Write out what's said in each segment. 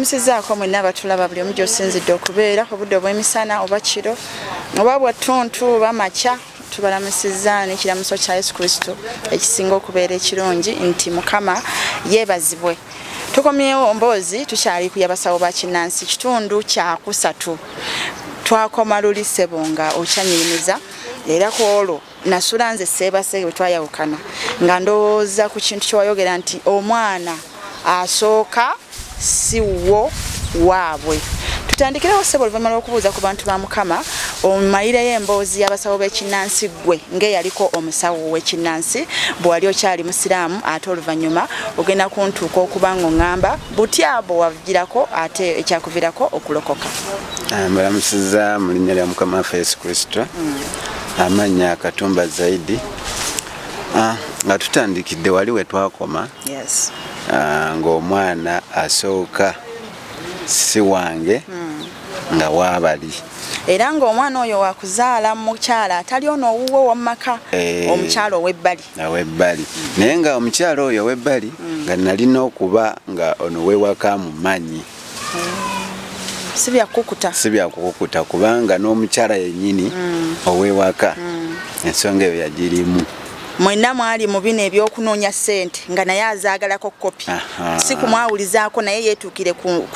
mbalamusizaako mwenna abatulaba buli omu gy'osinzidde okubeera obudde obw'emisana oba kiro oba bwa ttuntu oba makya tubalamusiza n'ekiramuso kya Yesu Kristo ekisinga okubeera ekirungi nti Mukama yeebazibwe. Tukomyewo mboozi tukyali ku y'abasawo ba kinnansi kitundu kya kusatu. Twakoma luli ssebo nga okyanyirimiza era ku olwo nasula nze Sseebase bwe twayawukana nga ndowooza ku kintu kyewayogera nti omwana asooka si wo waabwe. Tutandikirewo ssebo oluvannyuma lw'okubuuza ku bantu ba Mukama omumayireyo emboozi y'abasawo b'ekinnansi gwe ng'eyaliko omusawo w'ekinnansi bwe wali okyali musiraamu ate oluvannyuma ogenda kuntuuka okuba ng'oŋŋamba butya bwe wavugirako ate ekyakuviirako okulokoka. Mbalamusiza mu linnya lya Mukama waffe Yesu Kristo. Amannya Katumba Zaidi. Nga tutandikidde wali we twakoma. Yes. Ng'omwana asooka si wange nga waabali. Era ng'omwana oyo wakuzaala mukyala atali ono owuwe w'omumaka omukyala ow'ebbali. Ow'ebbali. Naye nga omukyala oyo ow'ebbali nga nalina okuba nga ono w'ewaka mumanyi. Si byakukuta. Si byakukuta kubanga n'omukyala yennyini ow'ewaka ensonga eyo yagirimu. Mwenna mwali mu bino ebyokunoonya ssente nga naye azaagalako kopi. Si kumwawulizaako naye yeetuukire ku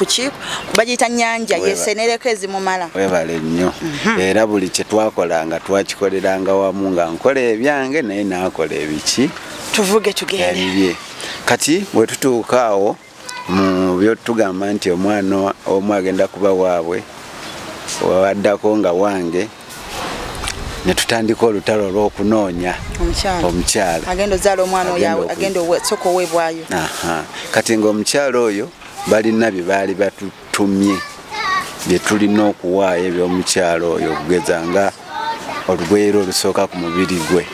bagiyita nnyanja yeesenereko ezimumala. Webale nnyo. Era buli kye twakola nga twakikoleranga wamu nga nkola ebyange naye naakola ebiki. Tuvuge tugende. Kati bwe tutuuka awo mu byo tugamba nti omwana omu agenda kuba waabwe waddako nga wange ne tutandika olutalo olw'okunoonya omukyala agenda ozaala omwana oyo agenda soko weebwayo. Kati ng'omukyala oyo balina bye baali batutumye bye tulina okuwaayo eby'omukyala oyo okugeza nga olugoye olusooka ku mubiri gwe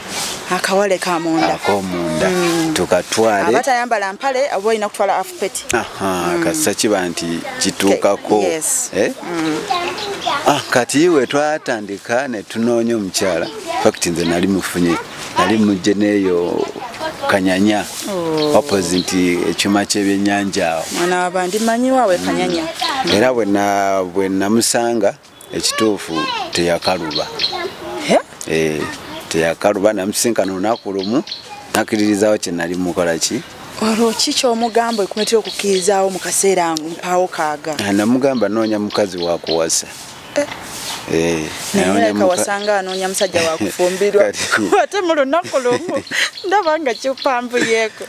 akawale ka munda ak'omunda tukatwale abatayambala mpale abo olina kutwala afupeti kasa kiba nti kituukako. Kati we twatandika ne tunoonya omukyala fakiti nze nali mufunye nali mujje n'eyo Kanyanya opposite ekyuma ky'ebyennyanja awo mwana wabandi manyi waawe Kanyanya. Era bwe namusanga ekituufu teyakaluba. Teyakaluba namusinkana olunaku lumu nakkiririzawo kye nali mukola ki. Olwo ki ky'omugamba ekumetera okukkirizawo mu kaseera mpaawo kaaga? Namugamba noonya mukazi wa kuwasa. Naye kawasanga anoonya musajja wa kufumbirwa ate mu lunaku lumu ndaba nga kipambuyeeko.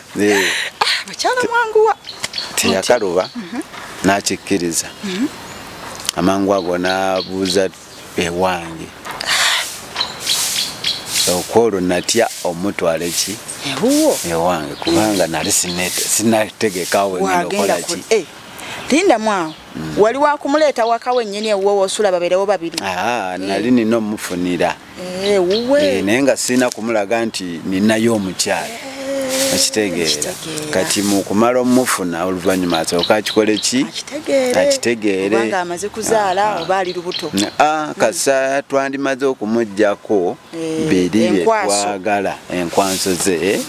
Bakyala mwanguwa. Teyakaluba n'akikkiriza. Amangu ago n'abuuza ewange. Okwolwo natya omutwale ki ewange kubanga nali sinategekawo ng'okola ki. Linda mwawo wali wakumuleeta waka wennyini ewuwe w'osula babeerewo babiri. Nali nina omufunira naye nga sirina kumulaga nti ninayo omukyala akitegeera. Kati mu kumala omufuna oluvannyuma asooka akikole ki akitegeere kubanga amaze kuzaala oba ali lubuto. Kasa twandimaze okumuggyako biri bye twagala enkwanso ze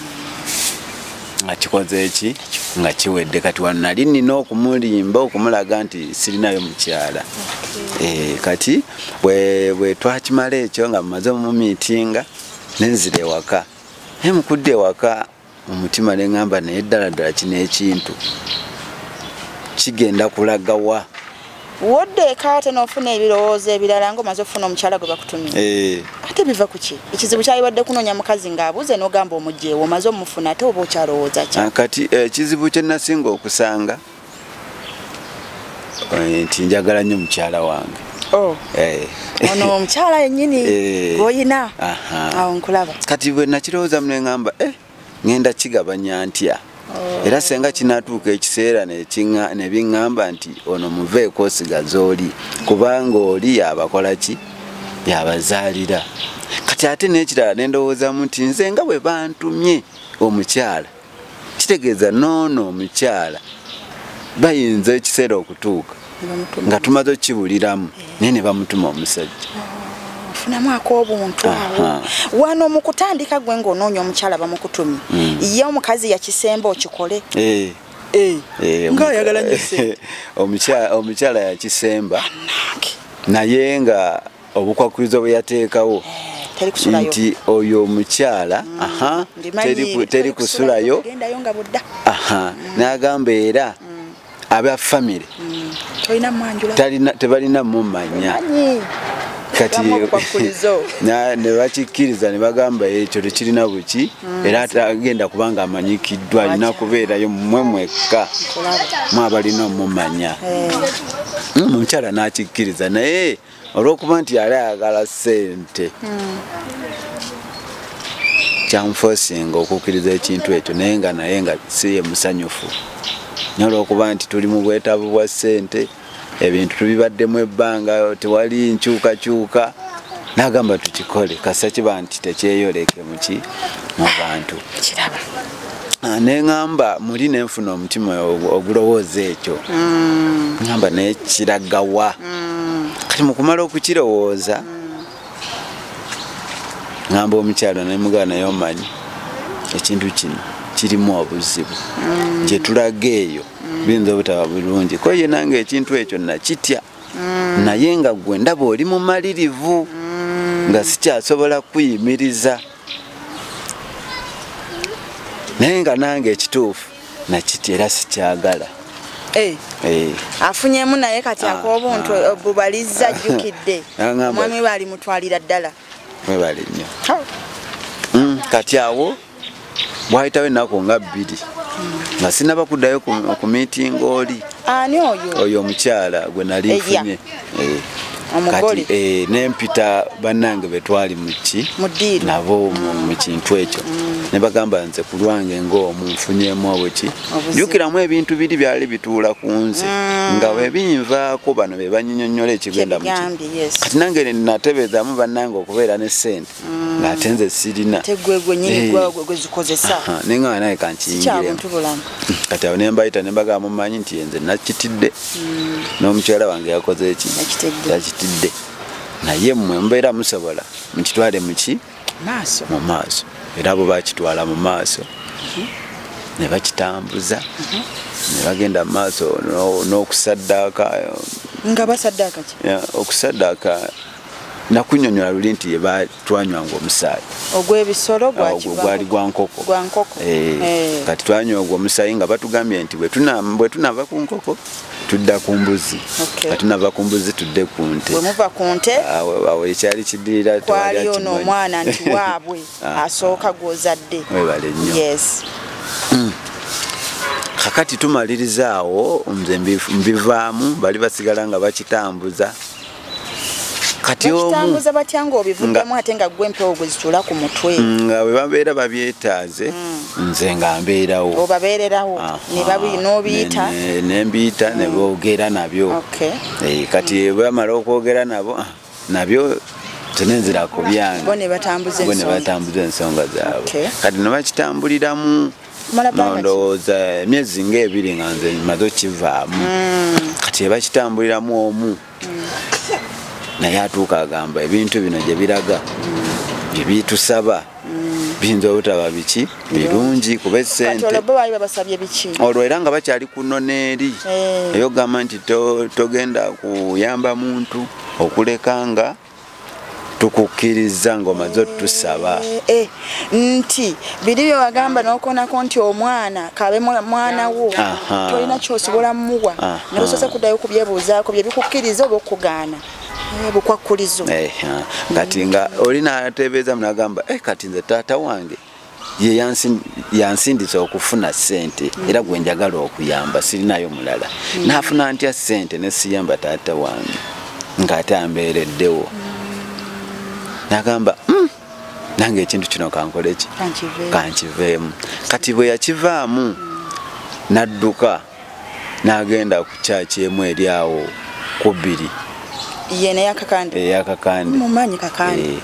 akikoze eki nga kiwedde. Kati wano nali nina okumulimba okumulaga nti sirinayo mukyala. Kati bwe twakimala ekyo nga mumaze omumiitinga nenzira ewaka. Mukudde ewaka omutima ne ŋŋamba naye ddala kino ekintu kigenda kulaga wa. Wodde eka ate n'ofuna ebirowoozo ebirala ng'omaze okufuna omukyala gwe bakutumye. Ate biva ku ki? Ekizibu kyaliwadde kunoonya mukazi ng'abuuze n'ogamba omugyewo omaze omufuna ate oba okyalowooza ki? Kati ekizibu kye nasinga okusanga nti njagala nnyo mukyala wange. Ono omukyala yennyini gw'oyina awo nkulaba. Kati bwe nakirowooza mu ne ŋŋamba ŋŋenda kigabanya ntya. Era senga kinatuuka ekiseera ne biŋŋamba nti ono muveeko osigaza oli kubanga oli yabakola ki yabazaalira. Kati ate n'ekirala ne ndowoozamu nti nze nga bwe bantumye omukyala kitegeeza noono omukyala bayinza ekiseera okutuuka nga tumaze okukibuliramu naye ne bamutuma omusajja. Funamu ak'obuntu awo. Wano mu kutandika gwe ng'onoonya omukyala bamukutumye. Ye omukazi yakisemba okikole. nga ayagala nnyo ssente. Omukyala yakisemba naye nga obukwakkulizo bwe yateekawo nti oyo omukyala teri kusulayo n'agamba era aba famire tebalina mumanya kati ne bakikkiriza ne bagamba ekyo tekirina buki era atagenda kubanga amanyikiddwa alina kubeerayo mmwe mwekka mwabalina omumanya. Omukyala n'akikkiriza naye olw'okuba nti yali ayagala ssente kyamufosinga okukkiriza ekintu ekyo naye nga si ye musanyufu naye olw'okuba nti tuli mu bwetaavu bwa ssente ebintu tubibaddemu ebbanga tewali nkyukakyuka n'agamba tukikole kasa kiba nti tekyeyoleke mu bantu. Neŋŋamba muli nenfuna omutima ogulowooza ekyo ŋŋamba naye kiragawa kati mu kumala okukirowooza ŋŋamba omukyalo nemugaba naye omanyi ekintu kino kirimu obuzibu gye tulaga eyo biyinza obutaba bulungi ko ye nange ekintu ekyo nakitya naye nga gwe ndaba oli mumalirivu nga sikyasobola kuyimiriza naye nga nange ekituufu nakitya era sikyagala. Afunyemu naye kati ak'obuntu bubalizza ajjukidde omwami baali mutwalira ddala webali nnyo kati awo bwayitawo ennaku nga 2 nga sinaba kuddayo ku miitingi oli ani oyo omukyala gwe nali nfunye omugole nempita bannange betwali nabo mu kintu ekyo ne bagamba nze ku lwange ng'omu nfunyemu obuki jjukiramu ebintu biri byali bituula ku nze nga webinvaako bano be banyinyonnyola ekigenda mu kati nange natebeezaamu bannange okubeera ne ssente ng'ate nze sirina naye nga naye kankiyingiremu kati awo ne mbayita ne bagamba mumanyi nti nze nakitidde n'omukyala wange yakoze eki yakitidde naye mmwe mbeera musobola mukitwale mu maaso era abo bakitwala mu maaso ne bakitambuza ne bagenda mu maaso n'okusaddaaka nga basaddaaka ki okusaddaaka nakunnyonnyola luli nti ye batwanywanga omusaayi ogw'ebisolo gwali gwa nkoko kati twanywa ogwo omusaayi nga batugambye nti bwe tunava ku nkoko tudda ku mbuzi kati tunava ku mbuzi tudde ku nte bwe muva ku nte awo ekyali kiddirira twali ono omwana nti waabwe asooka gw'ozadde webale nnyo kakati tumalirizaawo nze mbivaamu bali basigala nga bakitambuza kati omutambuza batya ng'obivuddemu ate nga gwe empewo gwe zitula ku mutwe nga bwe babeera babyetaaze nze nga mbeerawo obabeererawo n'obiyita nembiyita ne boogera nabyo kati bwe bamala okwogera nabyo tenenzira ku byange bo ne batambuza ensonga zaabwe kati ne bakitambuliramu ndowooza emyezi ng'ebiri nga nze maze okivaamu kati ebakitambuliramu omu naye atuuka agamba ebintu bino gye biraga bye bitusaba biyinza obutaba biki birungi kuba essente olwo era nga bakyali kunnona eri eyo gamba nti togenda kuyamba muntu okuleka nga tukukkiriza ng'omaze otusaba nti biri bye wagamba n'okonako nti omwana kabe mwana wo tolina kyosobola mmuwa ne busoose kuddayo kubyebuuzaako bye bikukkiriza oba okugaana bukwakkulizo kati nga oli n'atebeeza munagamba kati nze taata wange ye yansindisa okufuna ssente era gwe njagala okuyamba sirinayo mulala naafuna ntya ssente ne siyamba taata wange ng'ate ambeereddewo nagamba nange ekintu kino kankole ki kankiveemu kati bwe yakivaamu n'adduka n'agenda ku kyaki emu eri awo ku 2 yene yakakande mumanyi kakande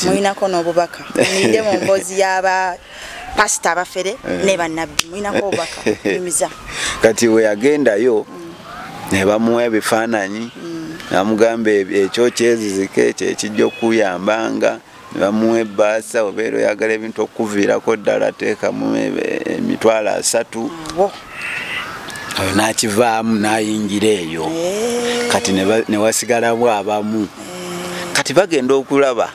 muinako n'obubaka ninde mu mbozi y'aba pasita abafere ne bannabbi muinako obubaka nyumiza kati we yagendayo ne bamuwa ebifaananyi namugamba ekyo kyezizike ekijja okuyambanga ne bamuwa ebbaasa obeera oyagala ebintu okuviirako ddala teekamu emitwalo 3 oyo nakivaamu nayingira eyo kati ne wasigalamu abamu kati bagenda okulaba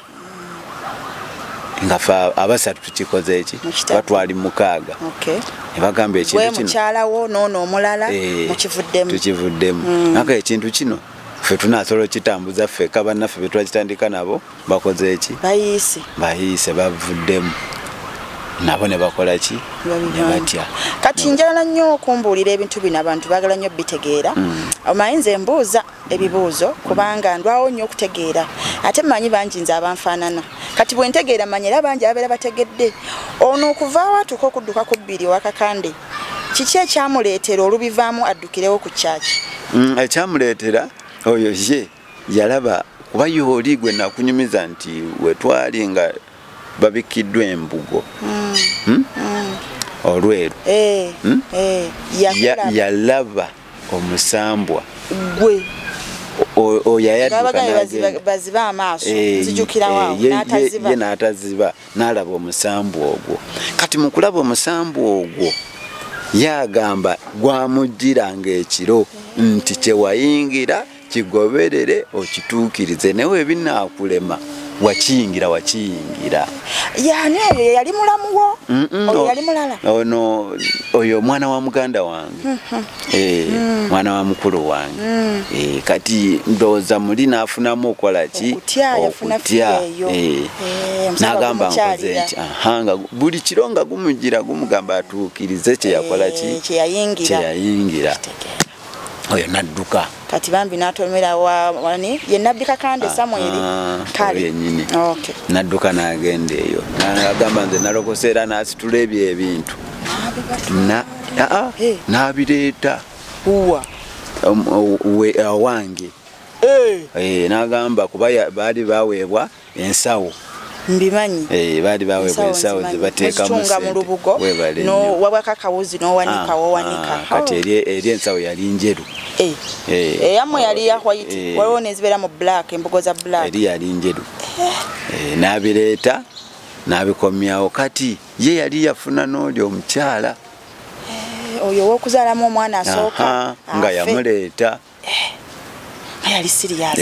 nga fa abasatu tukikoze eki batwali 6 ne bagamba ekintu kino mukyala wo noono omulala tukivuddemu naka ekintu kino ffe tunasobola kitambuza ffe kabannaffe betwakitandika nabo bakoze eki bayise bavuddemu nabo ne bakola ki ne batya kati njala nnyo okumbuulira ebintu bino abantu baagala nnyo bitegeera omayinza embuuza ebibuuzo kubanga ndwawo nnyo okutegeera ate mmanyi bangi nze abanfaanana kati bwe ntegeera manyi era bangi ababeera bategedde ono okuvaawo atuuka okudduka ku 2 owakakande kiki ekyamuleetera olubivaamu addukirewo ku kyaki ekyamuleetera oyo ye yalaba kuba yooli gwe nakunyumiza nti wetwali nga babikiddwa embugo olweru yalaba omusambwa gwe baziba amaaso nzijukirawo ye n'ataziba n'alaba omusambwa ogwo kati mu kulaba omusambwa ogwo yagamba gwamujjiranga ekiro nti kyewayingira kigoberere okituukirize nawe ebinaakulema wakiyingira yani oyo yali mulamuwo oyo yali mulala ono oyo mwana wa muganda wange mwana wa mukulu wange kati ndowooza muli naafunamu okola ki okutya n'agamba nkoze eki nga buli kiro nga gumujjira gumugamba atuukirize kyeyakola ki kyeyayingira oyo nadduka kati bambi natomera wani ye nabbi kakande Samueli kale yennyini nadduka n'agenda eyo n'agamba nze nalokoseera n'asitula ebyo ebintu n'abireeta wange n'agamba kuba baali baweebwa ensawo mbimanyi baali baweebwa ensawo ze bateekamu no wabaka kawuzi no wanika kati eri ensawo yali njeru eyamwe yali ya white waliwo nezibera mu black embogo za black eri yali njeru n'abireeta n'abikomyawo kati ye yali yafuna n'oli omukyala oyo w'okuzaalamu omwana asooka nga yamuleeta yali serious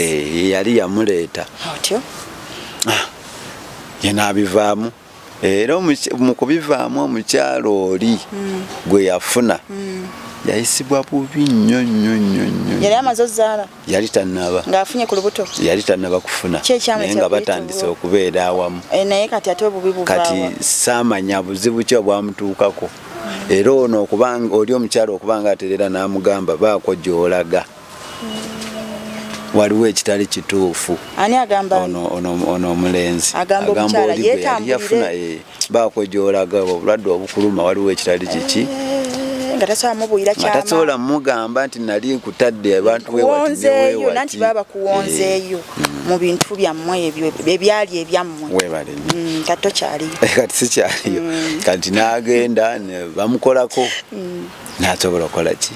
yali yamuleeta otyo ye n'abivaamu era mu kubivaamu omukyala oli gwe yafuna yayisibwa bubi nnyo yali amaze ozzaala yali tannaba ng'afunye ku lubuto yali tannaba kufuna naye nga batandise okubeera awamu naye kati ate obubi buvaawa kati saamanya buzibu ki obwamutuukako era ono okubanga oli omukyala okubanga aterera n'amugamba baako gy'olaga waliwo ekitali kituufu ani agamba ono omulenzi agamba omukyala yafuna baako gy'olaga obulwadde obukuluma waliwo ekitali kiki nga tasobola mubuyira kyama tasobola mugamba nti nali nkutadde abantu kuwonzeeyo nanti baba kuwonzeeyo mu bintu byammwe ebyo ebyali ebyammwe webale kati tokyaliyo kati sikyaliyo kati n'agenda bamukolako n'asobola okukola ki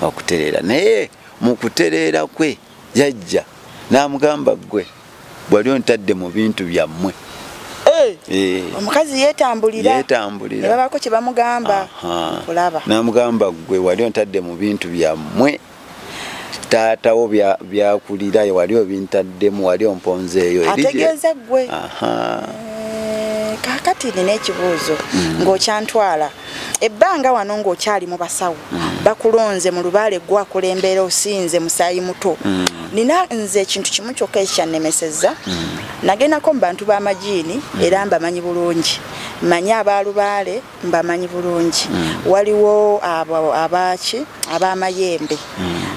okutereera naye mu kutereera kwe yajja n'amugamba gwe bwali ontadde mu bintu byammwe omukazi yeetambulira ne babako kye bamugamba olaba n'amugamba gwe wali ontadde mu bintu byammwe taatawo byakulira wali obintaddemu wali omponzeeyo ategeeza gwe kakati nina ekibuuzo ng'okyantwala ebbanga wano ng'okyali mu basawo bakulonze mu lubaale gwakulembeera osinze musaayi muto nina nze ekintu kimu kyokka ekyannemesezza nagendako mu bantu b'amajiini era mbamanyi bulungi manyi abalubaale mbamanyi bulungi waliwo abaki ab'amayembe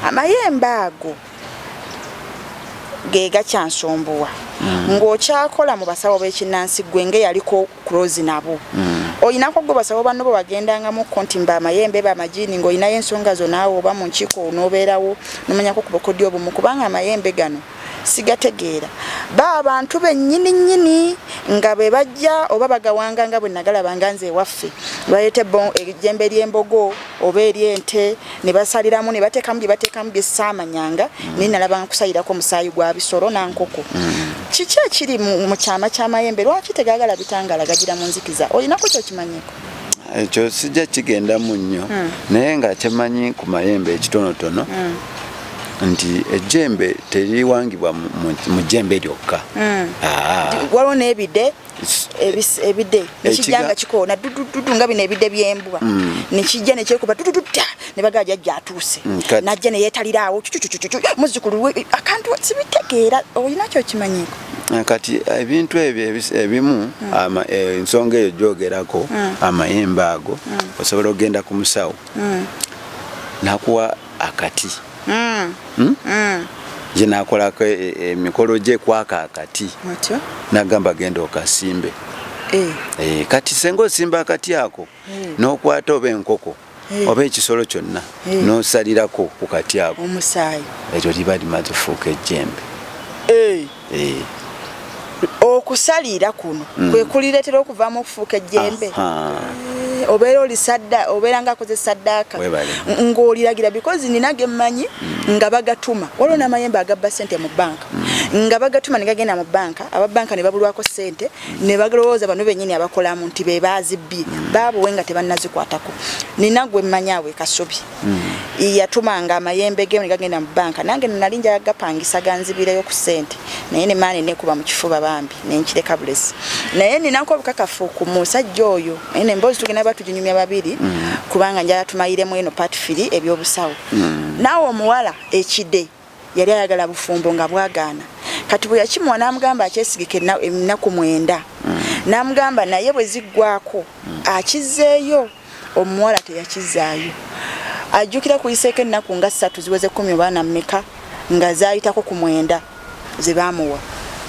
amayembe ago ge gakyansumbuwa ng'okyakola mu basawo b'ekinnansi gwe yaliko kulozi nabo oyinako gwe basawo banno bo bagendangamu nti mba amayembe bamajiini ng'olinayo ensonga zo naawe oba mu nkiiko n'obeerawo nomanyako ku bukodyo obumu kubanga amayembe gano sigategeera abantu bennyini nga be bajja oba bagawanga nga bwe nagalabanga nze ewaffe bayete ejjembe ly'embogo oba ery'ente ne basaliramu ne bateekamu gye bateekamu gye saamanyanga naye nalaba nkusayirako omusaayi gwa bisolo nankoko kiki ekiri mu kyama ky'amayembe lwaki tegaagala bitangala gagira mu nzikiza olinako kyokimanyeko ekyo sijja kigenda mu nnyo naye nga kyemanyi ku mayembe ekitonotono nti ejjembe teriwangibwa mu jjembe lyokka. Waliwo n'ebide nekijja nga kikoona dudududu nga bino ebide by'embwa nekijja nekyekuba dudududa ne bagaa jjajja atuuse najja ne yeetaliraawo muzzukulu akantu sibitegeera olina kyokimanyiiko. Kati ebintu ebyo ebimu ensonga eyo gyogerako amayembe ago osobola okgenda ku musawo nakuwa akati je nakolako emikolo gye kwaka akati nagamba genda okasimbe kati senga osimba akati ako n'okwata oba enkoko oba ekisolo kyonna n'osalirako ku kati ako omusaayi ekyo liba limaze fuuka ejjembe. Okusalira kuno kwe kulireetera okuvaamu okufuuka ejjembe. Obeera oli sadda obeera nga akoze saddaaka ng'oliragira because nina ge mmanyi nga bagatuma waliwo n'amayembe agabba ssente mu banka nga bagatuma ne gagenda mu banka ababanka ne babulwako ssente ne bagalowooza bano bennyini abakolamu nti be baazibbye baabuwe nga tebannazikwatako. Nina gwe mmanyi awe Kasubi yatumanga amayembe ge ne gagenda mu banka nange nali nja gapangisa ganzibireyo ku ssente naye ne maani nekuba mu kifuba bambi nenkireka bulesi naye ninako obukakafu ku musajja oyo ene mbozi tugenda batujinyumya babiri kubanga njala tumayiremu eno part 3 ebyobusawo nawo omuwala ekide yali ayagala bufumbo nga bwagaana kati bwe yakimwa namugamba akyesigike ennaku 9 namugamba naye bwe ziggwako akizeeyo omuwala teyakizaayo ajjukira kuyiseeko ennaku nga 3 ziweze 10 baana mmeka nga zaayitako ku 9 ze baamuwa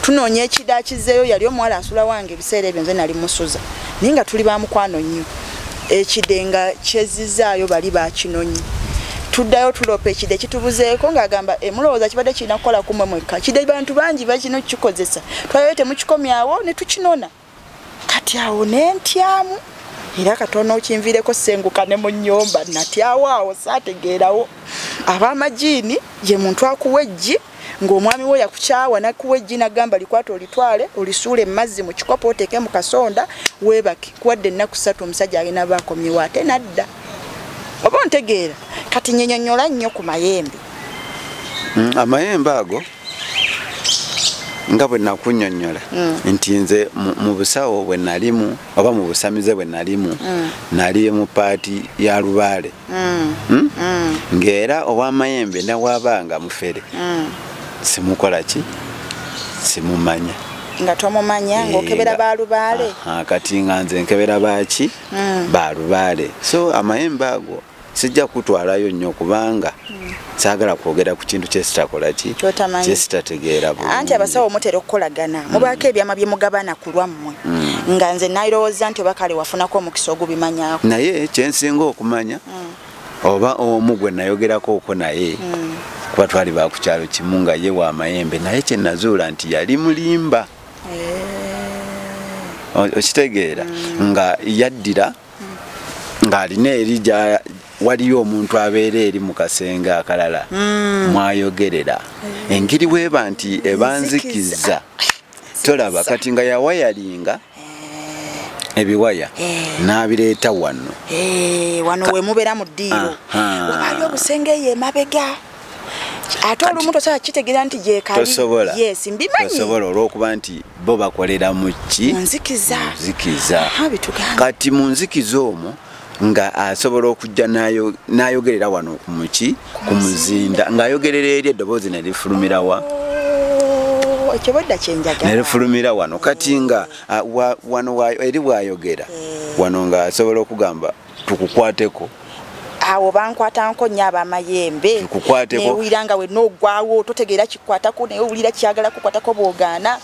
tunoonya ekida akizeeyo yali omuwala asula wange ebiseera ebyo nze nali musuza naye nga tuli bamukwano nnyo ekide nga kyezizaayo bali bakinonyi tuddayo tulopa ekide kitubuzeeko ng'agamba mulowooza kibadde kirina kukola kumwe mwekka kide bantu bangi bakino kikozesa twayo temukikomyawo ne tukinona kati awo nentyamu era katono kinvireko senguka ne mu nnyomba natyawo awo saategeerawo ab'amajiini ye muntu akuwa eggi ng'omwami we yakukyawa nakuwa eggi nagamba likwata olitwale olisuule emazzi mu kikopo oteeke mu kasonda weebake kuwadde ennaku 3 omusajja agenda baakomyewo ate nadda oba ontegeera kati nyenyonnyola nnyo ku mayembe. Amayembe ago nga bwe nakunnyonnyola nti nze mu busawo bwe nalimu oba mu busamize bwe nalimu nali mu paati ya Lubaale ng'era ow'amayembe nawaabanga mufere simukola ki simumanya nga tomumanya ng'okebera ba Lubaale kati nga nze nkebera baaki ba Lubaale so amayembe ago sijja kutwalayo nnyo kubanga saagala kwogera ku kintu kyesitakola ki kyesitategeera bulungi anti abasawo mutera okukolagana mubaako ebyama bye mugabana ku lwammwe nga nze nalowooza nti oba kale wafunako omukisa ogubimanyaako naye kyensinga okumanya oba omu gwe nayogerako okwo naye kuba twali bakukyalo kimu nga ye wa mayembe naye kye nazuula nti yali mulimba okitegeera nga yaddira ng'alina eri waliyo omuntu abeera eri mu kasenge akalala mwayogerera engeri weeba nti ebanzikiza tolaba kati nga yawayalinga ebiwaya n'abireeta wano wano we mubeera mu ddiiro wabali obusenge ye mabega ate olumu tosobola kitegeera nti gyekali tosobola yes mbimanyi tosobola olw'okuba nti bo bakolera mu ki munzikiza kati mu nzikiza omwo nga asobola okujja n'ayogerera wano kumuki ku muzinda ng'ayogerera eri eddoboozi ne lifulumira ekibodda kyenjagala ne lifulumira wano kati nga wano eri bw'ayogera wano ng'asobola okugamba tukukwateko awo bankwatanko nnyo ab'amayembe newulira nga wenna oggwawo totegeera kikwatako naye owulira kyagala kukwatako bw'ogaana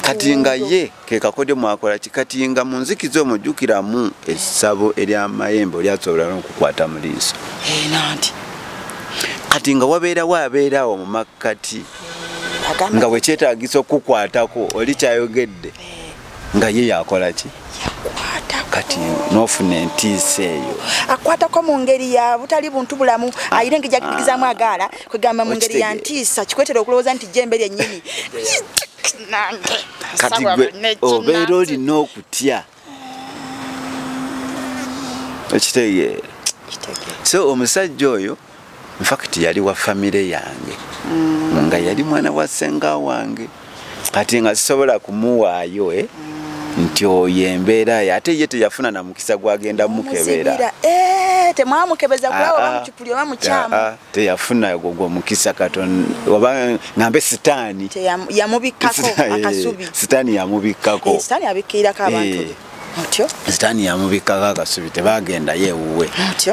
kati nga ye ke kakodyo mwakola kikati nga mu nzikiza omujjukiramu essabo ery'amayembe olyasobola n'okukwata mu liiso kati nga wabeerawo mu makkati nga bwe kyetaagisa okukwatako oli kyayogedde nga ye yakola ki kati n'ofuna entiisa eyo akwatako mu ngeri ya butali buntu bulamu ayina engeri gyakigizaamu agaala kwegamba mu ngeri ya ntiisa kikwetera okulowooza nti jjembe lyennyini kati gwe obeera olina okutya okitegeera so omusajja oyo in fact yali wa family yange nga yali mwana wa ssenga wange kati nga sisobola kumuwaayo nti oyo embeera ate ye teyafuna na mukisa gwagenda mukebera temwamukebeza kulawa bamukipuli oba mukyamu teyafuna gwo mukisa katon oba ngambe sitaani yamubikkako akasubi sitaani yamubikkako sitaani abikkirako abantu Mutyo sitaani yamubikkako akasubi tebagenda yeewuwe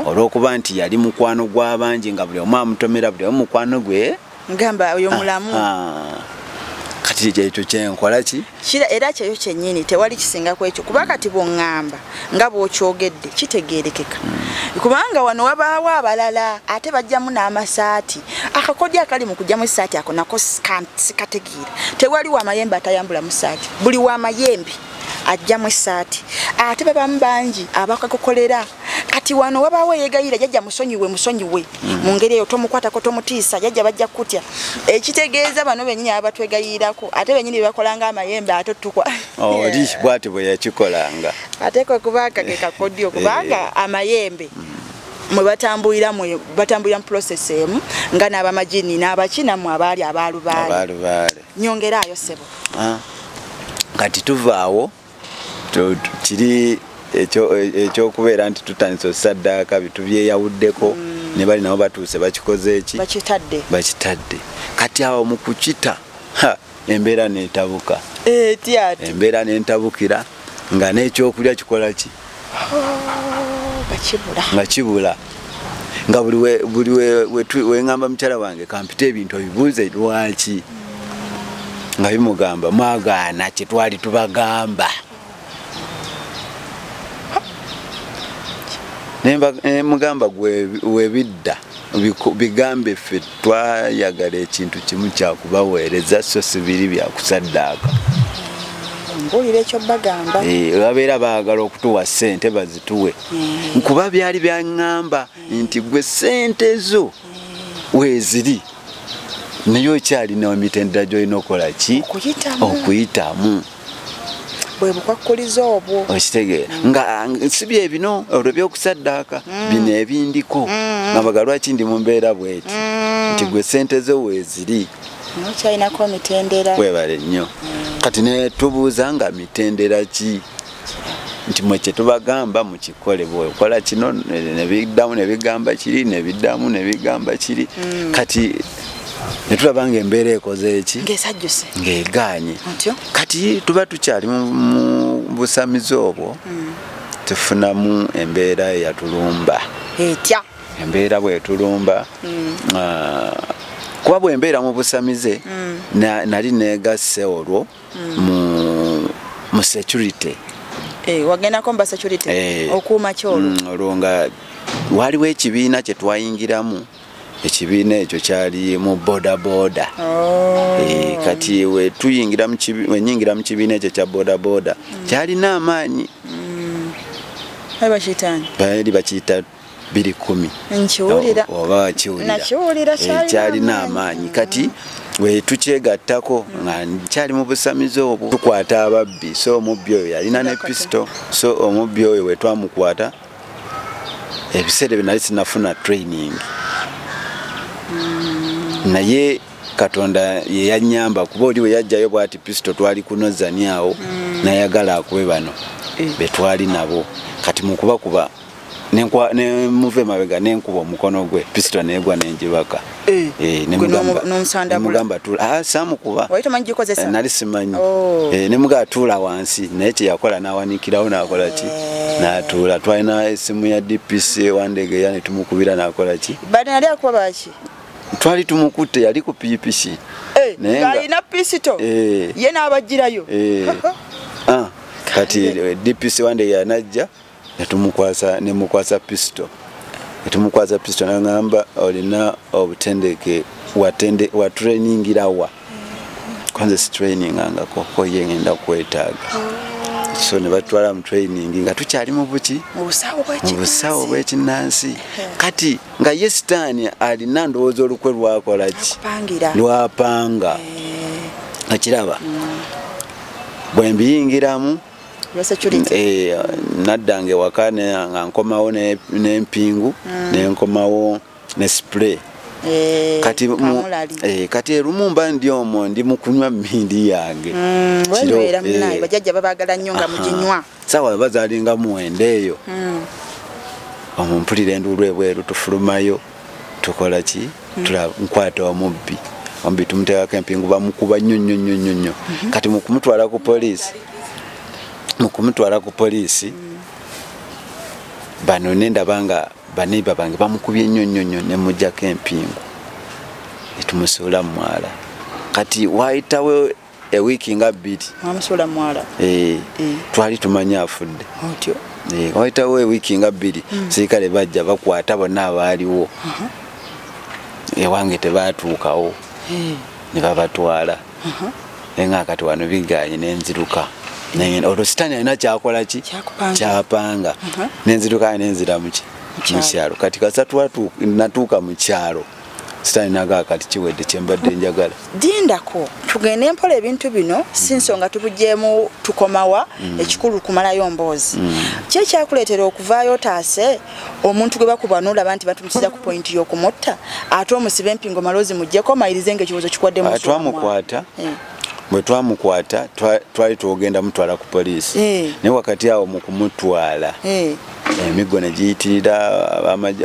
olw'okuba nti yali mukwano gw'abangi nga buli omu amutomera buli omu mukwano gwe ngamba oyo mulamu kati ekyo kyenkola ki era kyeyo kyennyini tewali kisinga ku ekyo kuba kati bw'oŋŋamba nga bw'okyogedde kitegeerekeka kubanga wano wabaawo abalala ate bajjamu n'amasaati akakodyo akali mu kujjamu essaati ako nako sikategeera tewali w'amayembe atayambula mu ssaati buli w'amayembe ajjamu essaati ate babamu bangi abakakokolera kati wano wabaawo yeegayira jjajja musonyiwe mu ngeri eyo tomukwatako tomutiisa jjajja bajja kutya ekitegeeza bano bennyini abatwegayirako ate bennyini bebakolanga amayembe ate tukwa oli bwati bwe yakikolanga ate kwe kubanga ke kakodyo kubanga amayembe mwe batambulira mu process emu nga n'abamajini n'abakina mu abaali abaalubaale nyongeraayo sebo kati tuvaawo kiri ekyokubeera nti tutandise osaddaaka bitubyeyawuddeko ne bali nabo batuuse bakikoze eki bakitadde kati awo mu kukita embeera neetabuka embeera nentabukira nga n'ekyokulya kikola ki nga kibula nga buli weŋŋamba mukyala wange kampita ebintu obibuuze lwaki nga bimugamba mwagaana kyetwali tubagamba nemugamba webidda bigambe ffe twayagala ekintu kimu kyakubaweereza so sibiri byakusaddaaka mbulira ekyo bagamba babeera baagala okutuwa ssente bazituwe nkuba byali byaŋŋamba nti gwe ssente zo weeziri naye okyalina emitendera gy'olina okukola ki okuyitamu bwe bukwakuliza obwo okitegeera nga si bye bino olwo byokusaddaaka bino ebindiko nga baga lwaki ndi mu mbeera bweti nti gwe ssente zo weeziri nokyalinako mitendera webale nnyo kati ne tubuuza nga mitendera ki nti mwe kyetubagamba mukikole bwekola kino nebiddamu nebigamba kiri nebiddamu nebigamba kiri kati netulaba nga embeera ekoze eki ng'egaanye kati tuba tukyali mu busamizi obwo tufunamu embeera eyatulumba embeera bwetulumba kuba bwembeera mu busamize nali negasse olwo mu security wagendako mba security okuuma kyolwo olwo nga waliwo ekibiina kye twayingiramu ekibiina ekyo kyali mu bodaboda kati wenyingira mu kibiina ekyo kya bodaboda kyalina amaanyi baali bakiyita 210 oba kiwulira kyalina amaanyi kati wetukyegattako nga kyali mu busamizi obwo tukwata ababbi so omubbi oyo yalina ne pisto so omubbi oyo wetwamukwata ebiseera bye nali sinafuna training naye Katonda ye yanyamba kuba oli we yajjayo bwati pisto twali kunozanyawo nayagala akube bano betwali nabo kati mukuba nemuve mabega nenkuba omukono gwe pisto negwa nenjibaka nemugamba tula samukuba nali simanyi nemuga tula wansi naye kyeyakola nawanikirawo nakola ki natula twalina esimu ya DPC wandege yani tumukubira nakola ki twali tumukutte yali ku pikipiki alina pisito ye n'abagirayo kati DPC wandege yanajja nemukwasa pisto nangamba olina obutendeke watrainingirawa kwanza si training anga koko yengenda kwetaaga so ne batwala mu training nga tukyali mu buki mu busawo bw'ekinnansi kati nga ye sitaani alina ndowooza olukwe lwakola ki lwapanga akiraba bwe mbiyingiramu naddange wakane nga nkomawo n'empingu nenkomawo ne spray kati lumumba ndi omwo ndi mukunywa mmindi yange bajjajja babagala nnyo nga muginywa sawa bazalinga muwendeeyo omumpulira enduulu ebweru tufulumayo tukola ki nkwata omubbi tumuteekako empingu bamukuba nnyo kati mukumutwala ku poliisi bano nendaba nga baneiba bange bamukubye nnyo nemujjako empingu netumusuula mu mwala kati wayitawo ewiiki nga 2 twali tumanya afudde wayitawo ewiiki nga 2 sirikale bajja bakwata bonna abaaliwo ewange tebatuukawo ne babatwala nga kati wano biganye nenziruka olwo sitaani alina kyakola ki kyapanga nenziruka nenzira mukyalo kati kasatu natuuka mu kyalo sitaani nagaa kati kiwedde kyembadde njagala dindako tugende mpola ebintu bino si nsonga tubugyemu tukomawa ekikulu kumalayo mboozi ki ekyakuleetera okuvaayo otaase omuntu gwe bakuba n'olaba nti batumusiza ku pointi y'okumutta ate omusibe empingo maloozi muggyeko omalirize ngaekibuuzo kikwaddemu bwe twamukwata twali twogenda mutwala ku poliisi naye wakati awo mu kumutwala emiggo ne giyitirira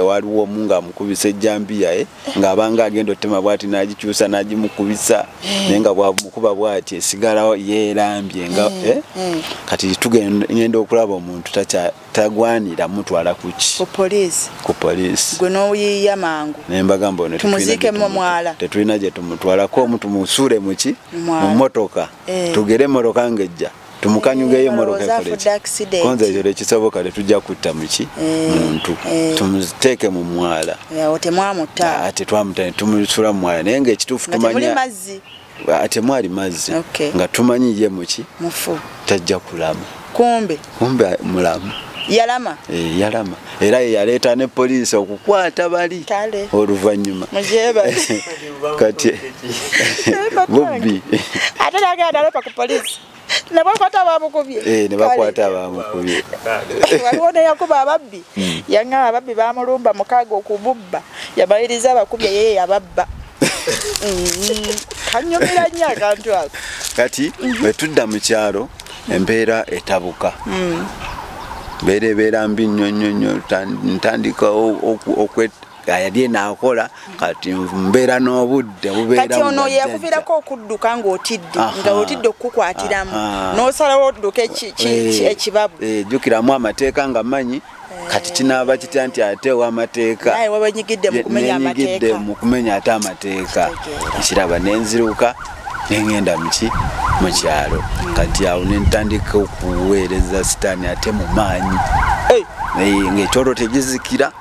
waliwo omu ng'amukubisa ejjambiya ng'abanga agenda otema bw'ati n'agikyusa n'agimukubisa naye nga bwamukuba bw'ati esigalawo yeerambye nga kati tugenda okulaba omuntu tagwanira mutwala ku poliisi gwe n'oyiiya mangu naye mbagamba ono tumuziike mu mwala tetulina gye tumutwalako omu tumusuule mu mmotoka tugere emmotoka ng'ejja tumukanyugeyo moroka konza ekyo tekisoboka tetujja kutta muntu tumuteeke mu mwala ate twamutane tumusula mu mwala naye ngaekituufu tumanya temwali mazzi nga tumanyi ye tajja kulama kumbe mulamu yalama era yaleeta ne poliisi okukwata bali oluvannyuma kati bubbi ate nagenda alepa ku poliisi nebakwata abamukubye waliwo neyakuba ababbi yaŋŋaba ababbi bamulumba mukaaga okububba yamaliriza abakubye yeye yababba kanyumira nnyo akantu ako kati bwe tudda mu kyalo embeera etabuka ebeera mbi nnyo ntandika yali naakola kati mbeera n'obudde kati ono yakuviirako okudduka ng'otidde okukukwatiramu n'osalawo odduka ekibabu jjukiramu amateeka nga manyi kati kinaaba kitya nti ate ow'amateeka nenyigidde mu kumenya ate amateeka ekiraba nenziruka nengenda mu kyalo kati awo nentandika okuweereza sitaani ate mu maanyi ng'ekyoto tegizikira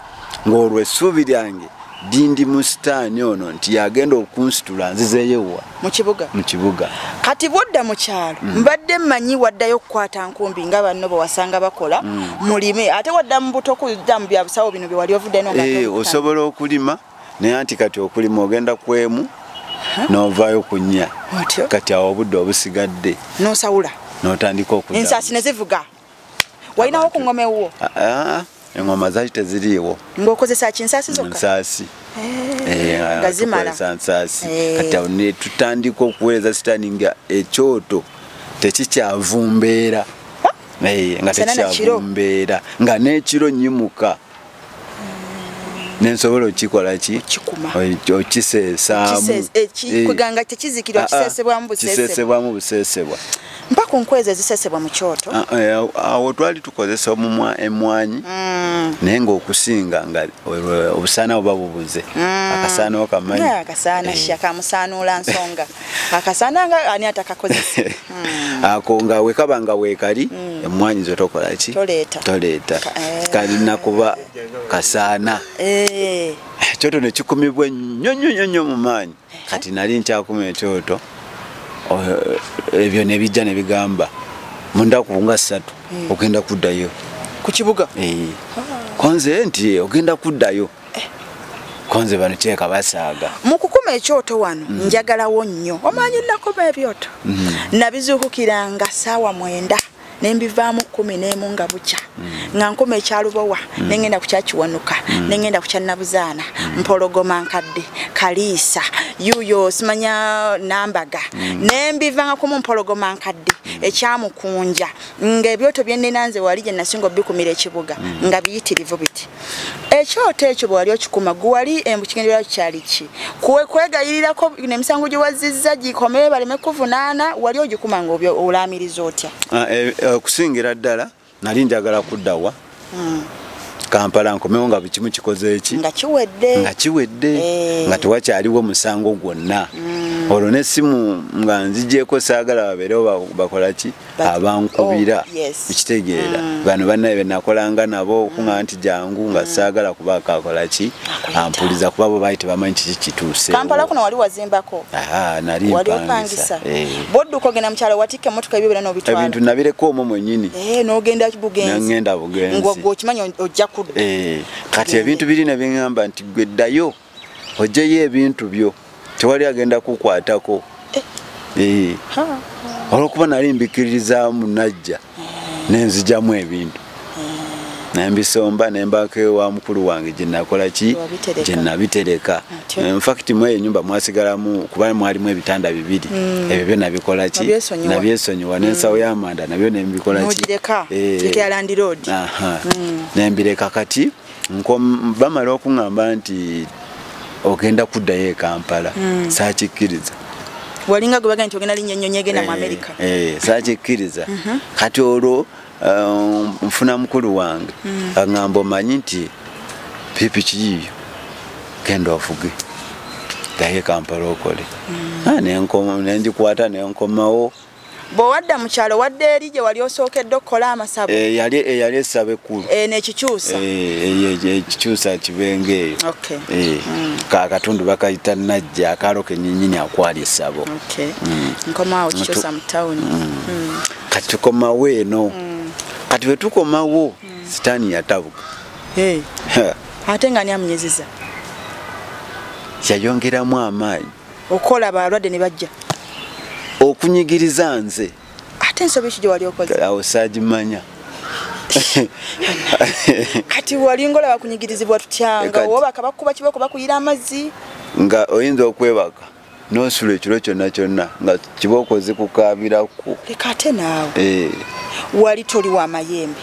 ng'olwo essuubi lyange dindi mu sitaani ono nti yagenda okunsitula nzizeeyowa mu kibuga kati bwodda mu kyalo mbadde mmanyi waddayo okukwata nkumbi nga banno bwe wasanga bakola mulime ate wadda mu buto kudda mu bya busawo bino bye wali ovuddeyo osobola okulima naye anti kati okulima ogenda kwemu n'ovaayo ku nnya kati awo obudde obusigadde n'osawula n'otandika okudda ensaasi ne zivuga walinawo okungoma ewuwo engoma zaali teziriiwo ng'okozesa kinsaasi zokka nsaasi nga zimala nsaasi kati awo ne tutandika okuweereza sitaani nga ekyoto tekikyavumbeera nga tekikyavumbeera nga n'ekiro nyimuka nensobola okikola ki okiseesaamu kweganga tekizikirwa kiseesebwamu buseesebwa mpaka nkwezi ezisesebwa mu kyoto awo twali tukozesa emwanyi naye ng'okusinga nga obusaana oba bubuze akasaana okamanyi akasaana kamusaanuula nsonga akasaana nga ani atakakozesa ako nga wekaba nga weekali emwanyi zo tokola ki toleeta kalina kuba kasaana ekyoto ne kikumibwa nnyo mu maanyi kati nali nkyakuma ekyoto ebyo ne bijja ne bigamba mundaku nga 3 ogenda kuddayo ku kibuga konze nti ogenda kuddayo konze bano kyeka basaaga mu kukuma ekyoto wano njagalawo nnyo omanyi nakuma ebyoto nabizuukukiranga ssaawa 9 nembivaamu 11 nga bukya nga nkoma ekyalubowa nengenda ku kyakiwanuka nengenda ku kyannabuzaana mpologoma nkadde kaliisa yuyo simanya nambaga nembivanga ku mpologoma nkadde ekyamukunja ng'ebyoto byenenanze wali gye nasinga obikumira ekibuga nga biyitirivu biti ekyoto ekyo bwali okikuma guwali embukigendera kyali ki kwegayirirako nemisango gye wazizza gikomeye baleme kuvunaana wali ogikuma nga olamiriza otya okusingira ddala nali njagala kuddawa Kampala nkomewo nga bikimu kikoze eki nga kiwedde nga tewakyaliwo musango gwonna olwo n'essimu nga nzigyeko saagala babeerewo bakola ki abankubira ekitegeera bano bannaye be nakolanga nabo okuŋŋa nti jangu nga saagala kuba kakola ki ampuliza kuba bo baali tebamanyi kiki kituuse Kampala kuno wali wazimbako nali mpangisa bodduka ogenda mukyalo watikka emmotoka ebyo n'obitwala ebintu nabireko omwo mwennyini n'ogenda Bugenzi ngenda Bugenzi ng'okimanyi ojja kudda kati ebintu birina byeŋŋamba nti gwe ddayo ojjeyo ebintu byo tewali agenda kukwatako olwokuba nali mbikiririzaamu najja nenzigyamu ebintu nembisomba nembaka ewa mukulu wange gyenakola ki gyenabitereka infact mwe enyumba mwasigalamu kuba mwalimu ebitanda 2 ebyo byo nabikola ki nabyesonyiwa n'ensawo y'amanda nabyo nembikola ki nembireka kati bamala okuŋŋamba nti ogenda kuddayo e Kampala saakikkiriza walinga gwe bagamba nti ogenda linnya ennyonyi egenda mu Amerika saakikkiriza kati olwo nfuna mukulu wange aŋŋamba omanyi nti pipiki yiyo genda ovuge ddayo e Kampala okole nengikwata nenkomawo bw'owadda mu kyalo wadde eri gye wali osookedde okukola amasabo yali essaba ekkulu n'ekikyusa ekikyusa kibenga eyo katundu bakayita najja akaalo kenyinyini akwali essabo nkomawo kikyusa mu tawuni kati tukomawo eno kati bwe tukomawo sitaani yatabuka ate nga ani amunyiziza yayongeramu amaanyi okukola balwadde ne bajja okunyigiriza nze ate ensobi ki gye wali okoze awo saagimanya kati wali ngolaba kunyigirizibwa tutyanga wobaka bakuba kiboko bakuyira amazzi nga oyinza okwebaka n'osula ekiro kyonna kyonna nga kiboko zikukaabiraku leka ate naawe wali toli wa mayembe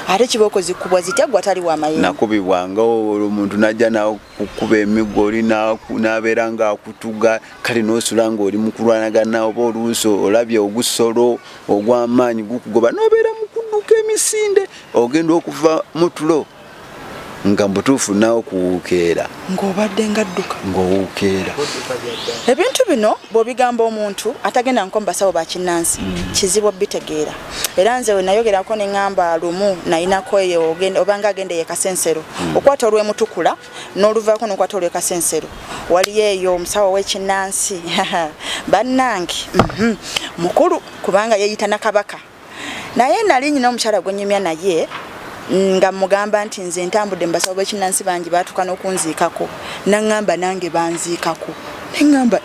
ate kiboko zikubwa zitya gwe atali wa mayembe nakubibwanga omuntu najja nakukuba emiggo oli n'abeera ng'akutuga kale n'osula ng'oli mu kulwanagana oba oluusi olabye ogusolo ogw'amaanyi gukugoba n'obeera mu kudduka emisinde ogenda okuva mu tulo nga mbutuufu naawe kuwuukeera ng'obadde ngadduka ng'owuukeera ebintu bino bw'obigamba omuntu atagenda nko mu basawo bakinnansi kizibu bitegeera era nze we nayogerako ne ŋŋamba lumu nayinako eyo obanga agenda ye Kasensero okwata olw'emutukula n'oluvaako n'okwata olw'Ekasensero waliyo eyo omusawo w'ekinnansi bannange mukulu kubanga yeeyita Nakabaka naye nali nyina omukyala gwe nnyumya naye nga mugamba nti nze ntambudde mbasawo b'ekinnansi bangi baatuka n'okunziikako naŋŋamba nange banziikako neŋŋamba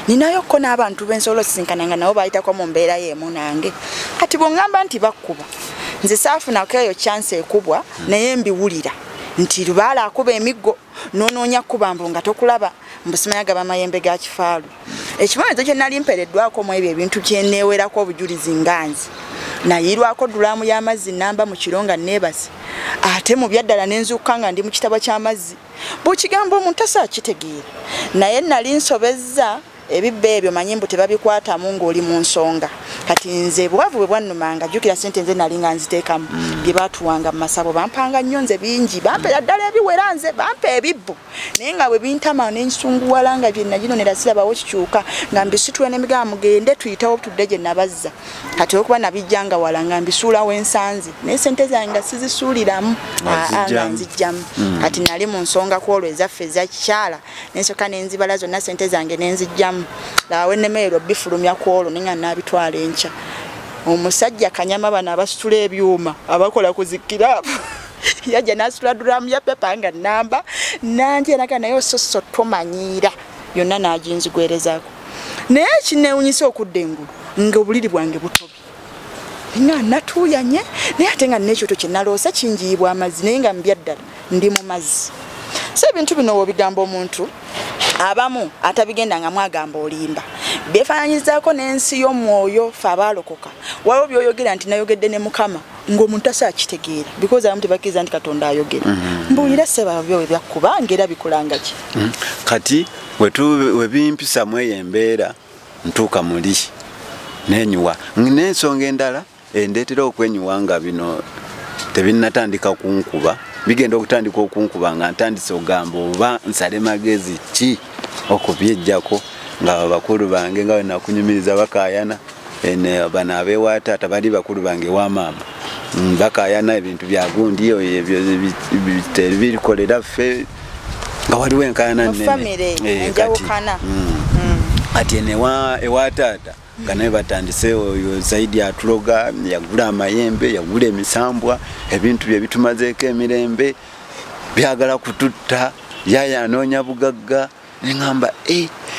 ninayokko n'abantu b'ensobola osinkananga nabo baayitako mu mbeera y'emu nange kati bw'oŋŋamba nti bakkuba nze saafunako eyo chance ekubwa naye mbiwulira nti lubaala akuba emiggo n'onoonya kkuba mbu nga tokulaba mbusimanya gaba mayembe ga kifaalu ekibonerezo kye nali mpereddwako mu ebyo ebintu byenneewerako obujulizi nganzi nayirwako dulaamu y'amazzi namba mu kiro nga neebase ate mu byaddala n'enzuuka nga ndi mu kitabo ky'amazzi bw'okigamba omuntu asaakitegeera naye nali nsobezza ebibba ebyo manyi mbu tebabikwatamu ng'oli mu nsonga kati nze bwavu bwe bwannumanga jjukira ssente nze nali nga nziteekamu bye baatuwanga mu masabo bampanga nnyo nze bingi bampeera ddala ebiwera nze bampa ebibbo naye nga bwe bintama n'ensunguwala nga bye naginonera sirabawo kikyuka nga mbisitule n'emigaa mugende tuyitawo tudde gye nabazza kati olwokuba nabijjanga wala nga mbisuulawo ensanzi naye ssente zange nga sizisuuliramu nga nzijjamu kati nali mu nsonga ku olwo ezaffe ezakikyala nensooka nenzibala zonna ssente zange nenzijjamu laawe ennemererwa bifulumya ku olwo ninga nabitwala enkya omusajja kanyama bano abasitula ebyuma abakola ku zikiraapu yajja nasitula dulaamu ya pepa nga namba nanje naga naye ososo tomanyiira yonna naginzigwerezaako naye kineewunyisa okudda engulu nga obuliri bwange butobi nga natuyanye naye ate nga n'ekyoto kye naloosa kinjiyibwa amazzi naye nga mbya ddala ndi mu mazzi. So ebintu bino w'obigamba omuntu abamu atabigenda nga mwagamba olimba byefaananyizaako n'ensi y'omwoyo fe abaalokoka waliwo byoyogera nti nayogedde ne Mukama ng'omuntu asaakitegeera because abamu tebakkiriza nti Katonda ayogera. Mbuulira sseba byo ebyakuba ng'era bikulanga ki? Kati we bimpisamu eyo embeera ntuuka muli nenyuwa n'ensonga endala endeetera okwenyuwa nga bino tebinnatandika kunkuba bigenda okutandika okunkuba nga ntandise ogamba oba nsale magezi ki okubyejjako nga bakulu bange nga wenakunyumiriza bakaayana bano abeewa taata bali bakulu bange wa maama bakaayana ebintu byagundi ebyo birikolera ffe nga waliwo enkaayana nnene ati ewa taata nga naye batandise oyo zaidi atuloga yagula amayembe yagula emisambwa ebintu bye bitumazeeko emirembe byagala kututta yaya anoonya bugagga neŋŋamba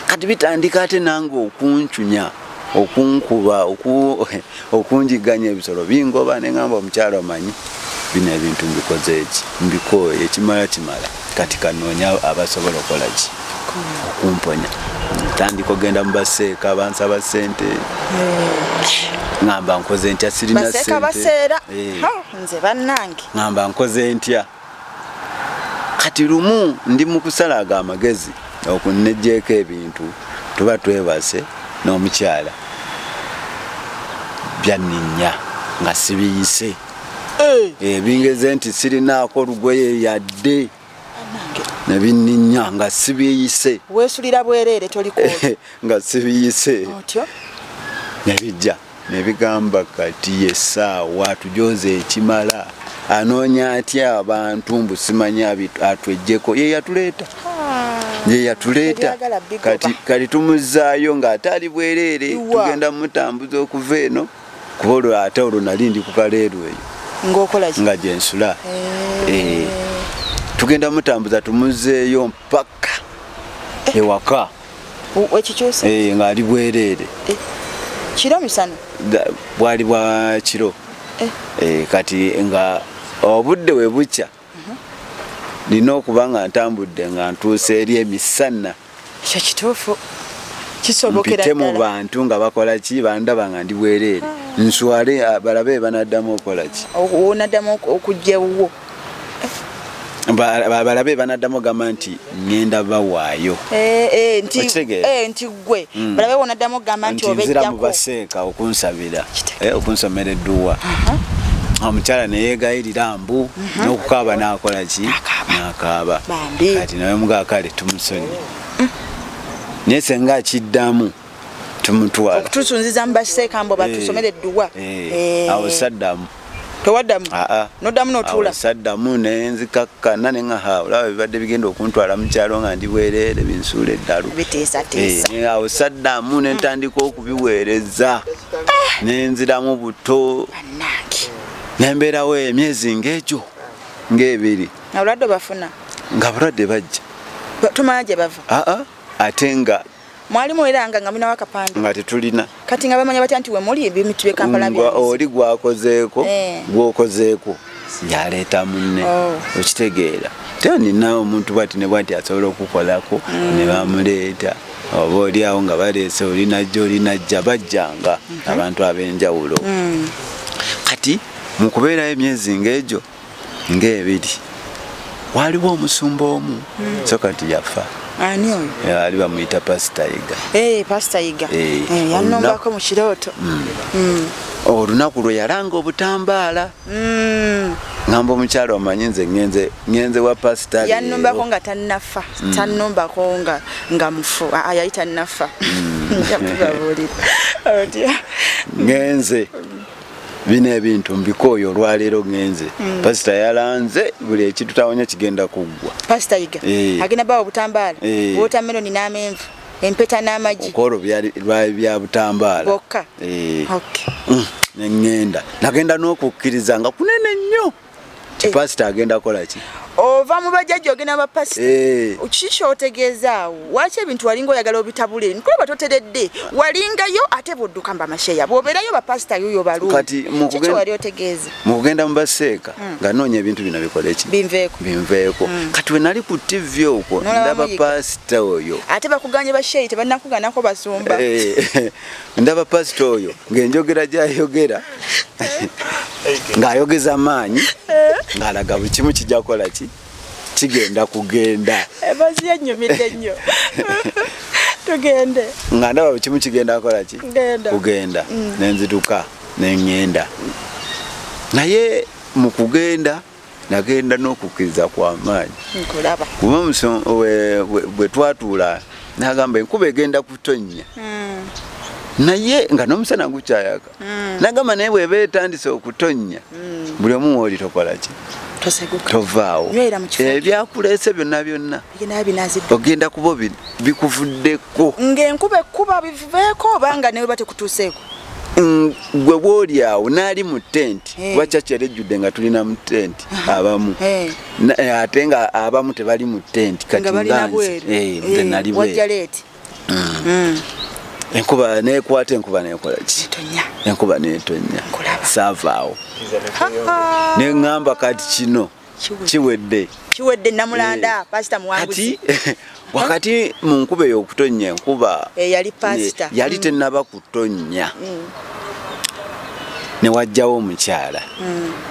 kati bitandika ate nange okuncunya okunkuba okunjiganya ebisolo bingoba neŋŋamba omukyalo omanyi bino ebintu mbikoze eki mbikooye ekimala kati kanoonya abasobola okola ki okumponya tandika ogenda mu baseeka bansaba ssente ngamba nkoze ntya sirina ssente baseeka baseera nze bannange ngamba nkoze ntya kati lumu ndi mu kusalaga amagezi okunejjeeko ebintu tuba twebase n'omukyala byanninya nga sibiyise bingeze nti sirinaako olugoye yadde nebinninya nga sibiyise weesulira bwereere toliko nga sibiyise otyo nebijja nebigamba kati essaawa tujoze ekimala anoonya atya abantu mbu simanya atwejjeko ye yatuleeta kati tumuzaayo ng'ate ali bwereere tugenda mutambuza okuva eno kuba olwo ate olwo nali ndi ku kaleero eyo nga gyensula tugenda mutambuza tumuzeeyo mpaka ewaka ng'ali bwereere kiro misana bwali bwa kiro kati nga obudde we bukya nina okuba nga ntambudde nga ntuuse eri emisana ekyo kituufu kisobokera mpite mu bantu nga bakola ki bandaba nga ndi bwereere nswale balabe banaddamu okukola ki onaddamu okujjawo balabe banaddamu gamba nti ngenda bawaayo nti gwe balabe onaddamu gamba nti nzira mu baseeka okunsabira okunsomera edduwa omukyala neyeegayirira mbu n'okukaaba n'akola ki n'akaaba kati nawe mugakale tumusonyi naye senga akiddamu tumutwala okutusunziza mu baseeka mbu batusomera edduwa awo saddamu towaddamu noddamu n'otuula saddamu nenzikakkana neŋŋaha olaba bibadde bigenda okuntwala mu kyalo nga ndi bwereere binsuula eddalu awo saddamu nentandika okubiweereza nenziramu buto nembeerawo emyezi ng'egyo ng'ebiri abulwadde bafuna nga bulwadde bajja tumanya gye bava ate nga mwalimu era nga mulinawo akapande nga tetulina kati nga bamanya batya nti we muli ebimitu bye Kampala oli gwakozeeko gwokozeeko yaleeta munne okitegeera te nina omuntu bwati ne bwati asobola okukolako ne bamuleeta oba oli awo nga baleese olinajja bajjanga abantu ab'enjawulo kati mu kubeerayo emyezi ng'egyo ng'ebiri waliwo omusumba omu so kati yafa ani oyo ali bamuyita Pastor Yiga Pastor Yiga yannombako mu kirooto olunaku lwe yalanga obutambaala ngamba omukyala omanyi nze ngenze wa Pastor yannombako nga tannafa tannombako nga mufu yali tannafa ngenze bino ebintu mbikooyo olwaleero ngenze Pastor yalanze buli ekintu tawonya kigenda kuggwa Pastor Yiga agenda bawa obutambaala watermelon n'amenvu empeta n'amagi okolo byali bya butambaala bokka nengenda nagenda n'okukkiriza nga kunene nnyo Pastor agenda kola ki ova ova mu bajjajja ogenda bapasita kiki otegeeza waki ebintu walinga oyagala obitabule nkulaba toteredde walingayo ate bodduka mba masheya bw'obeerayo bapasita yoyo balungi kiki wali otegeeza mu kugenda mu baseeka nga noonya ebintu bino bikola ki binveeko kati we nali ku TV okwo ndaba pasita oyo ate bakuganye basheyi tebannakuganako basumba ndaba pasita oyo ng'enjogera gy'ayogera ng'ayogeza maanyi ng'alaga buli kimu kijja kukola ki kigenda kugenda ebazi yannyumidde nnyo tugende nga ndaba buli kimu kigenda kukola ki kugenda nenzituka neŋŋenda naye mu kugenda nagenda n'okukkiriza kw'amaanyi kuba bwe twatuula n'agamba enkuba egenda kutonnya naye nga n'omusana gukyayaka nagamba naye bw'eba etandise okutonnya buli omu wooli tokola ki tovaawo ebyakuleese byonna byonna ogenda kuba bikuvuddeko ng'enkuba ekkuba biveeko obanga newe batekutuuseeko gwe bw'oli awo n'ali mu tenti kuba kyaki ejjudde nga tulina mu tenti abamu ate nga abamu tebali mu tenti kati nze nali bweru enkuba nekwata enkuba nekola ki enkuba netonnya saavaawo neŋŋamba kati kino kiwedde namulanda pasita muwanguzi wakati mu nkuba eyo okutonnya enkuba yali pasita yali tennaba kutonnya ne wajjawo omukyala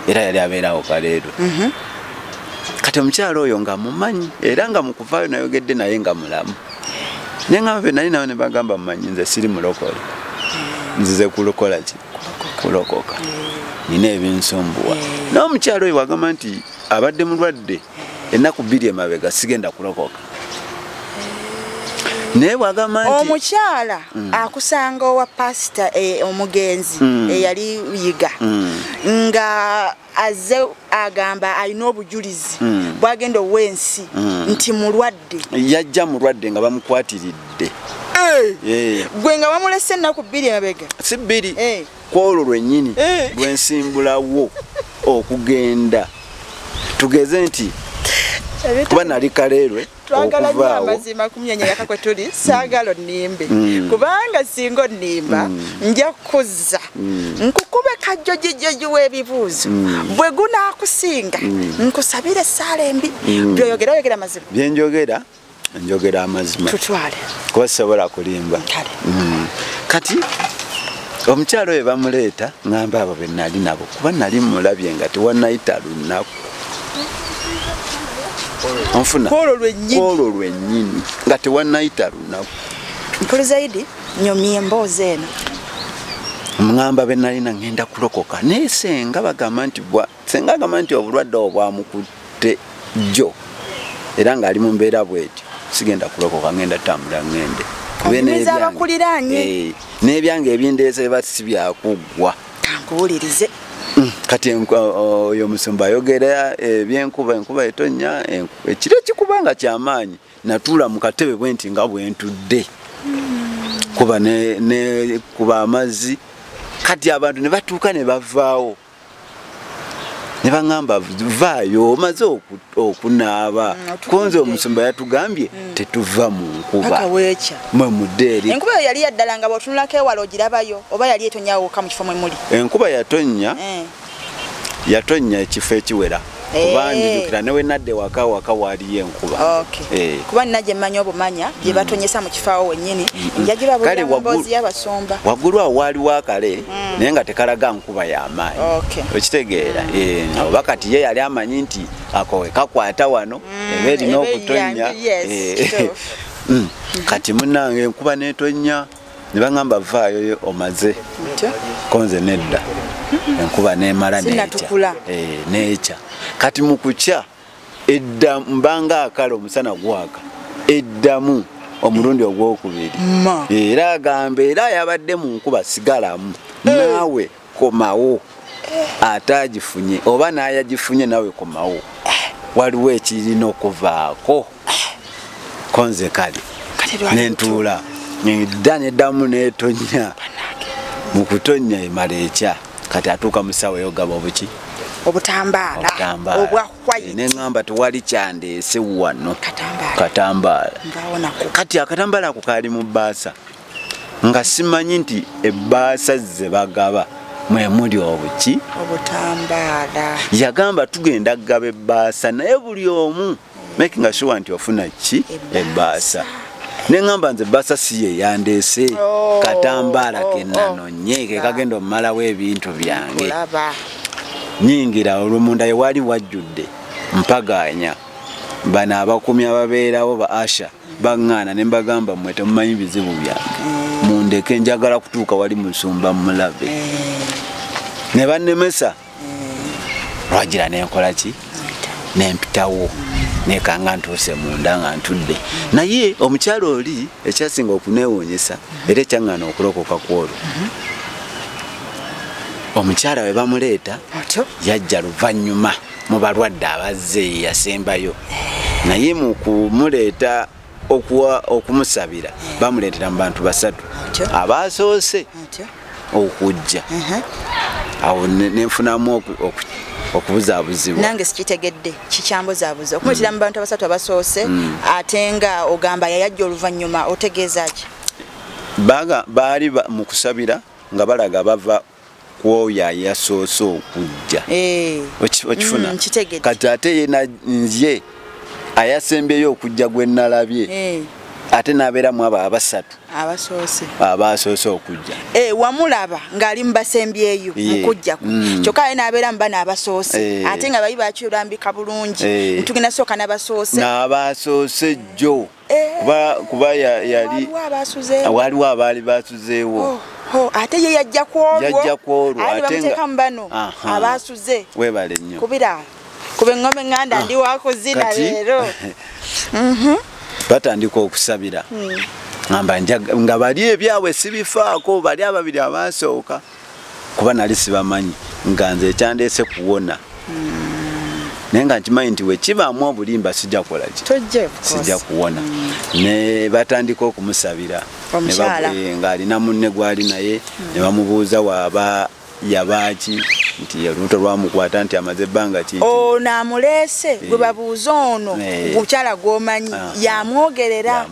era yali abeerawo kaleero kati omukyala oyo nga mumanyi era nga mukuvaayo nayogedde naye nga mulamu neŋŋamba be nali nawe ne bagamba mumanyi nze siri mulokole nzize kulokola ki kulokoka nina ebinsumbuwa n'omukyala oyo wagamba nti abadde mulwadde ennaku 2 emabega sigenda kulokoka naye wagamba nti omukyala akusanga owa pasita omugenzi eyali yiga nga aze agamba alina obujulizi bwagenda owensi nti mulwadde yajja mulwadde nga bamukwatiridde gwe nga bamulese ennaku 2 emabega si 2 kwolwo lwennyini lwensimbulawo okugenda tugeze nti kuba nali kaleerwe twagala nnyo amazima kumyenyeraka kwe tuli saagala onnimbe kubanga singa onnimba nja kuzza nkukube kajjojijoji w'ebibuuzo bwe gunaakusinga nkusabire essaala embi byoyogera oyogera mazima byenjogera njogera amazima tutwale kuba sisobola kulimba kati omukyalo oyo bamuleeta ngamba abo be nali nabo kuba nali mulabye nga tewannayita lunaku onfuna kwolwo lwennyini nga tewannayita lunaku mpuli zaidi nyomye emboozi eno mungamba be nalina ngenda kulokoka naye senga bagamba nti senga agamba nti obulwadde obwo bwamukutte jjo era ng'ali mu mbeera bwetyo sigenda kulokoka ngenda tambula ngende n'ebyange ebindeese basi byakuggwa kankuwulirize kati oyo omusumba ayogera enkuba etonnya ekiro kikuba nga kyamaanyi natuula mu katebe bwe nti nga bwentudde kuba ne kuba amazzi kati abantu ne batuuka ne bavaawo ne baŋŋamba vaayo omaze okunaaba konze omusumba yatugambye tetuva mu nkuba mwe mudde eri enkuba eyo yali yaddala nga bw'otunulako ewala ogirabayo oba yali etonnyawoka mu kifo mwe muli enkuba yatonnya ekifo ekiwera kuba njijukira newe nadde waka waaliyo enkuba kuba nina gye mmanyi obumanya gye batonyesa mu kifo awo wennyini njagirabulira mu mboozi y'abasumba waggulu awo waaliwo akale naye nga tekalaga nkuba y'amaanyi okitegeera oba kati ye yali amanyi nti akowe kakwata wano eba erina okutonnya kati munnange enkuba netonnya ne baŋŋamba vaayo omaze konze nedda enkuba nemala neekya kati mu kukya edda mbanga akala omusana gwaka eddamu omulundi ogwokubiri era agamba era yabadde mu nkuba sigalamu naawe komawo ate agifunye oba n'ayagifunye naawe komawo waliwo ekirina okuvaako konze kale nentuula neddamu netonnya mu kutonnya emala ekya kati atuuka mu ssaawa eyogaba obuki obutambaala obwa white ne ngamba tewali kyandeese wano katambaala katambaala ngaona ko kati akatambaala ako kaali mu bbaasa nga simanyi nti ebbaasa ze bagaba mwe muli obuki obutambaala yagamba tugenda kugaba ebbaasa naye buli omu making sure nti ofuna ki ebbaasa neŋŋamba nze ebbaasa si ye yandeese katambaala kenanonye ke kagenda omumalawo ebintu byange nyingira olumunda ye wali wajjudde mpaganya bano abakuumi ababeerawo ba asha baŋŋaana ne mbagamba mmwe temumanyi bizibu byange mundeke njagala kutuuka wali musumba mulabe ne bannemesa lwagira nenkola ki nempitawo nekanga ntuuse munda nga ntudde naye omukyalo oli ekyasinga okuneewuunyisa era ekyaŋŋaana okulokoka kwolwo omukyala we bamuleeta yajja luvannyuma mu balwadde abazze yasembayo naye mu kumuleeta okumusabira bamuleetera mu bantu basatu abasoose okujja awo nenfunamu okubuzaabuzibwa nange sikitegedde kikyambuzaabuza okumutira mu bantu abasatu abasoose ate nga ogamba yayajja oluvannyuma otegeeza ki baali mu kusabira nga balaga bava kwoyo yasoose okujja okifuna kati ate yena nzye ayasembyeyo okujja gwe nalabye ate nabeeramu abo abasatu abasoose okujja wamulaba ng'ali mu basembyeyo mukujjaku kyokka aye nabeera mu bano abasoose ate nga bayi bakyolambika bulungi ntugenda sooka n'abasoose jjo kuba waliwo abaali basuzeewo ate ye yajja kwolwo ate bamuteeka mu bano abasuze webale nnyo kubira kuba eŋŋombe ŋŋanda ndi wakuzina leero batandika okusabira nga bali ebyabwe sibifaako bali ababiri abasooka kuba nali sibamanyi nga nze ekyandeese kuwona naye nga nkimanyi nti wekibaamu obulimba sijja kukola ki sijja kuwona ne batandika okumusabira ng'alina munne gwali naye ne bamubuuza waaba yabaaki nti olubuto lwamukwata nti amaze ebbanga ki ono amuleese gwe babuuza ono omukyala gw'omanyi yamwogerera